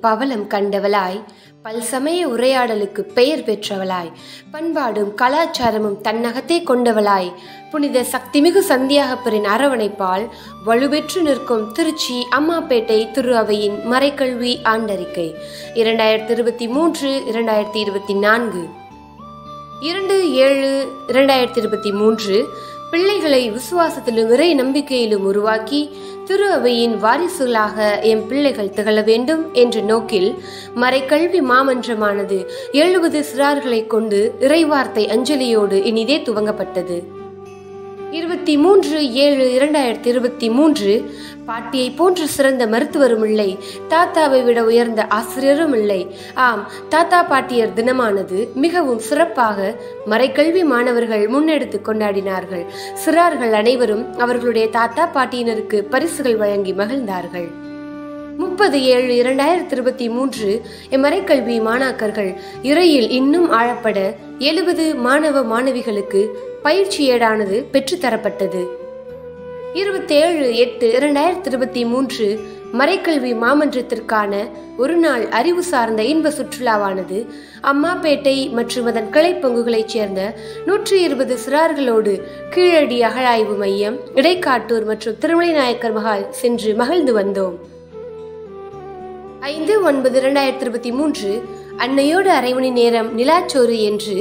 பவளம் கண்டவளாய், பல்சமய உரையாடலுக்கு பெயர் பெற்றவளாய், பண்பாடும் கலாச்சாரமும் தன்னகத்தே கொண்டவளாய், புனித சக்திமிகு சந்தியாகப்பரின் அரவணைப்பால் வலுப்பெற்று நிற்கும் திருச்சி அம்மாப்பேட்டை திரு அவையின் மறைக்கல்வி ஆண்டறிக்கை 2023-2024 2/7/2023 பிள்ளைகளை விசுவாசத்திலும் இறை நம்பிக்கையிலும் உருவாக்கி திரு அவையின் வாரிசுகளாக எம் பிள்ளைகள் திகழ வேண்டும் என்ற நோக்கில் மறைக்கல்வி மாமன்றமானது 70 சிறார்களை கொண்டு இறைவார்த்தை அஞ்சலியோடு இனிதே துவங்கப்பட்டது. 23/7/2023 பாட்டியை போன்று சிறந்த மருத்துவரும் இல்லை, தாத்தாவை விட உயர்ந்த ஆசிரியரும் இல்லை. ஆம், தாத்தா பாட்டியர் தினமானது மிகவும் சிறப்பாக மறைக்கல்வி மாணவர்கள் முன்னெடுத்து கொண்டாடினார்கள். சிறார்கள் அனைவரும் அவர்களுடைய தாத்தா பாட்டியினருக்கு பரிசுகள் வழங்கி மகிழ்ந்தார்கள். 30/7/2023 எம்மறைக்கல்வி மாணாக்கர்கள் இறையில் இன்னும் ஆழப்பட 70 மாணவ மாணவிகளுக்கு பயிற்சி ஏடானது பெற்றுத்தரப்பட்டது. 27/8/2023 மறைக்கல்வி மாமன்றத்திற்கான ஒரு நாள் அறிவு சார்ந்த இன்ப சுற்றுலாவானது அம்மாப்பேட்டை மற்றும் அதன் கிளைப்பங்குகளைச் சேர்ந்த 120 சிறார்களோடு கீழடி அகழாய்வு மையம், இடைக்காட்டூர் மற்றும் திருமலை நாயக்கர் மகால் சென்று மகிழ்ந்து வந்தோம். 5/9/2023 அன்னையோடு அரை மணி நேரம் நிலாச்சோறு என்று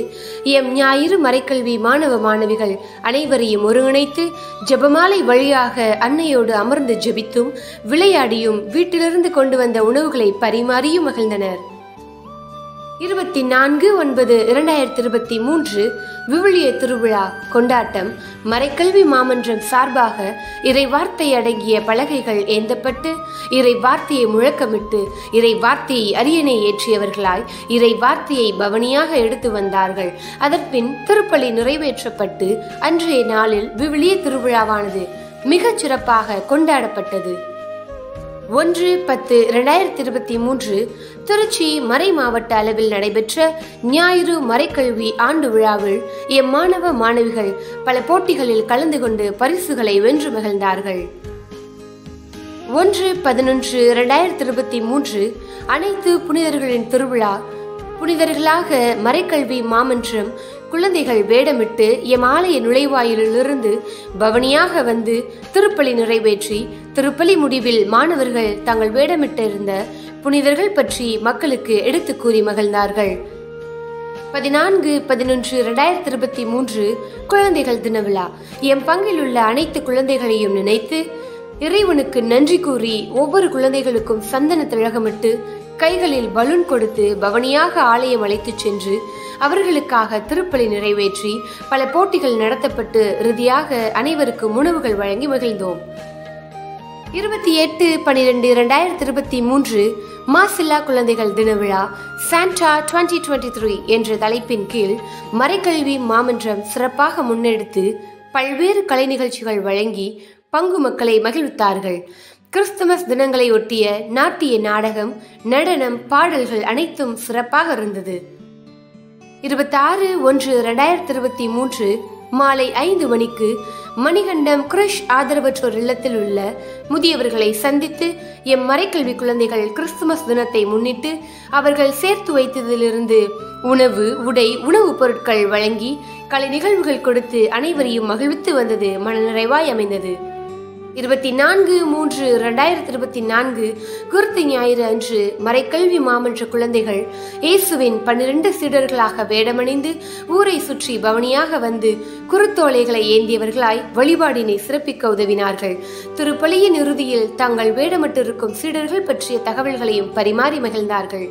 எம் ஞாயிறு மறைக்கல்வி மாணவ மாணவிகள் அனைவரையும் ஒருங்கிணைத்து ஜெபமாலை வழியாக அன்னையோடு அமர்ந்து ஜெபித்தும் விளையாடியும் வீட்டிலிருந்து கொண்டு வந்த உணவுகளை பரிமாறியும் மகிழ்ந்தனர். 24/9/2023 விவிலிய திருவிழா கொண்டாட்டம் மறைக்கல்வி மாமன்றம் சார்பாக இறை வார்த்தை அடங்கிய பலகைகள் ஏந்தப்பட்டு இறை வார்த்தையை முழக்கமிட்டு இறை வார்த்தையை அரியணை ஏற்றியவர்களாய் இறை வார்த்தையை பவனியாக எடுத்து வந்தார்கள். அதற்பின் திருப்பலி நிறைவேற்றப்பட்டு அன்றைய நாளில் விவிலிய திருவிழாவானது மிகச் சிறப்பாக கொண்டாடப்பட்டது. 1/10/2023 திருச்சி மறை மாவட்ட அளவில் நடைபெற்ற ஞாயிறு மறைக்கல்வி ஆண்டு விழாவில் எம் மாணவ மாணவிகள் பல போட்டிகளில் கலந்து கொண்டு பரிசுகளை வென்று மகிழ்ந்தார்கள். 1/11/2023 அனைத்து புனிதர்களின் திருவிழா புனிதர்களாக மறைக்கல்வி மாமன்றம் குழந்தைகள் வேடமிட்டு எம் ஆலய நுழைவாயிலிருந்து பவனியாக வந்து திருப்பலி நிறைவேற்றி திருப்பலி முடிவில் மாணவர்கள் தாங்கள் வேடமிட்டிருந்த புனிதர்கள் பற்றி மக்களுக்கு எடுத்து கூறி மகிழ்ந்தார்கள். 14/11/2023 குழந்தைகள் தின விழா எம் பங்கில் உள்ள அனைத்து குழந்தைகளையும் நினைத்து இறைவனுக்கு நன்றி கூறி ஒவ்வொரு குழந்தைகளுக்கும் சந்தன திலகமிட்டு கைகளில் பலூன் கொடுத்து பவனியாக ஆலயம் அழைத்து சென்று அவர்களுக்காக திருப்பலி நிறைவேற்றி பல போட்டிகள் நடத்தப்பட்டு இறுதியாக அனைவருக்கும் உணவுகள் வழங்கி மகிழ்ந்தோம். 28/12/2023 மாசில்லா குழந்தைகள் தின விழா சாண்டா 2023 என்ற தலைப்பின் கீழ் மறைக்கல்வி மாமன்றம் சிறப்பாக முன்னெடுத்து பல்வேறு கலை நிகழ்ச்சிகள் வழங்கி பங்கு மக்களை மகிழ்வித்தார்கள். கிறிஸ்துமஸ் தினங்களை ஒட்டிய நாட்டிய நாடகம், நடனம், பாடல்கள் அனைத்தும் சிறப்பாக இருந்தது. 26/1/2023 மாலை 5 மணிக்கு மணிகண்டம் கிருஷ் ஆதரவற்றோர் இல்லத்தில் உள்ள முதியவர்களை சந்தித்து எம் மறைக்கல்வி குழந்தைகள் கிறிஸ்துமஸ் தினத்தை முன்னிட்டு அவர்கள் சேர்த்து வைத்ததிலிருந்து உணவு, உடை, உணவுப் பொருட்கள் வழங்கி கலை நிகழ்வுகள் கொடுத்து அனைவரையும் மகிழ்வித்து வந்தது மனநிறைவாய் அமைந்தது. 24/3/2024 குருத்து ஞாயிறு அன்று மறைக்கல்வி மாமன்ற குழந்தைகள் இயேசுவின் 12 சீடர்களாக வேடமணிந்து ஊரை சுற்றி பவனியாக வந்து குருத்தோலைகளை ஏந்தியவர்களாய் வழிபாடினை சிறப்பிக்க உதவினார்கள். திருப்பலியின் இறுதியில் தாங்கள் வேடமிட்டிருக்கும் சீடர்கள் பற்றிய தகவல்களையும் பரிமாறி மகிழ்ந்தார்கள்.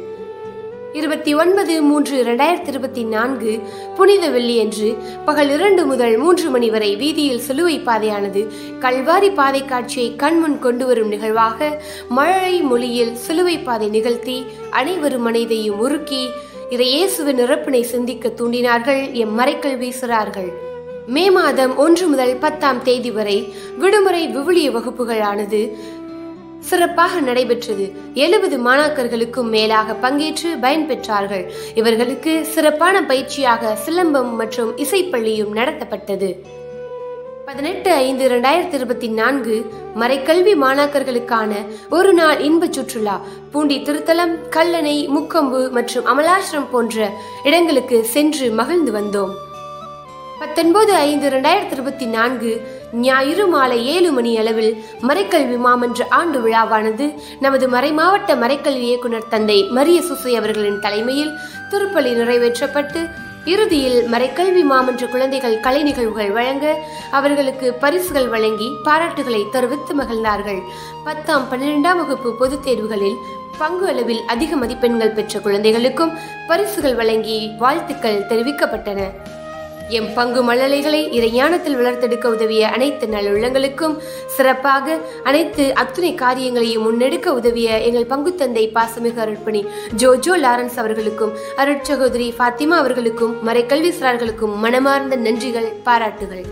29/3/2024 புனித வெள்ளியன்று பகல் 2 முதல் 3 மணி வரை வீதியில் சிலுவை பாதையானது கல்வாரி பாதை காட்சியை கண்முன் கொண்டு வரும் நிகழ்வாக மழலை மொழியில் சிலுவை பாதை நிகழ்த்தி அனைவரும் மனதையும் உருக்கி இயேசுவின் இறப்பினை சிந்திக்க தூண்டினார்கள் எம் மறைக்கல்வி சிறார்கள். மே மாதம் 1 முதல் 10ஆம் தேதி வரை விடுமுறை விவிலிய வகுப்புகளானது சிறப்பாக நடைபெற்றது. 70 மாணாக்கர்களுக்கும் மேலாக பங்கேற்று பயன்பெற்றார்கள். இவர்களுக்கு சிறப்பான பயிற்சியாக சிலம்பம் மற்றும் இசைப்பள்ளியும் நடத்தப்பட்டது. 18/5/2024 மறைக்கல்வி மாணாக்கர்களுக்கான ஒரு நாள் இன்ப சுற்றுலா பூண்டி திருத்தலம், கல்லணை, முக்கொம்பு மற்றும் அமலாசிரம் போன்ற இடங்களுக்கு சென்று மகிழ்ந்து வந்தோம். 19/5/2024 ஞாயிறு மாலை 7 மணி அளவில் மறைக்கல்வி மாமன்ற ஆண்டு விழாவானது நமது மறைமாவட்ட மறைக்கல்வி இயக்குனர் தந்தை மரிய சுசை அவர்களின் தலைமையில் திருப்பலி நிறைவேற்றப்பட்டு இறுதியில் மறைக்கல்வி மாமன்ற குழந்தைகள் கலை நிகழ்வுகள் வழங்க அவர்களுக்கு பரிசுகள் வழங்கி பாராட்டுகளை தெரிவித்து மகிழ்ந்தார்கள். 10ஆம் 12ஆம் வகுப்பு பொதுத் தேர்வுகளில் பங்கு அளவில் அதிக மதிப்பெண்கள் பெற்ற குழந்தைகளுக்கும் பரிசுகள் வழங்கி வாழ்த்துக்கள் தெரிவிக்கப்பட்டன. எம் பங்கு மழலைகளை இறைஞானத்தில் வளர்த்தெடுக்க உதவிய அனைத்து நல்லுள்ளங்களுக்கும், சிறப்பாக அத்துணை காரியங்களையும் முன்னெடுக்க உதவிய எங்கள் பங்கு தந்தை பாசமிகு அருட்பணி ஜோஜோ லாரன்ஸ் அவர்களுக்கும், அருட்சகோதரி ஃபாத்திமா அவர்களுக்கும், மறைக்கல்வி சார்களுக்கும் மனமார்ந்த நன்றிகள், பாராட்டுகள்.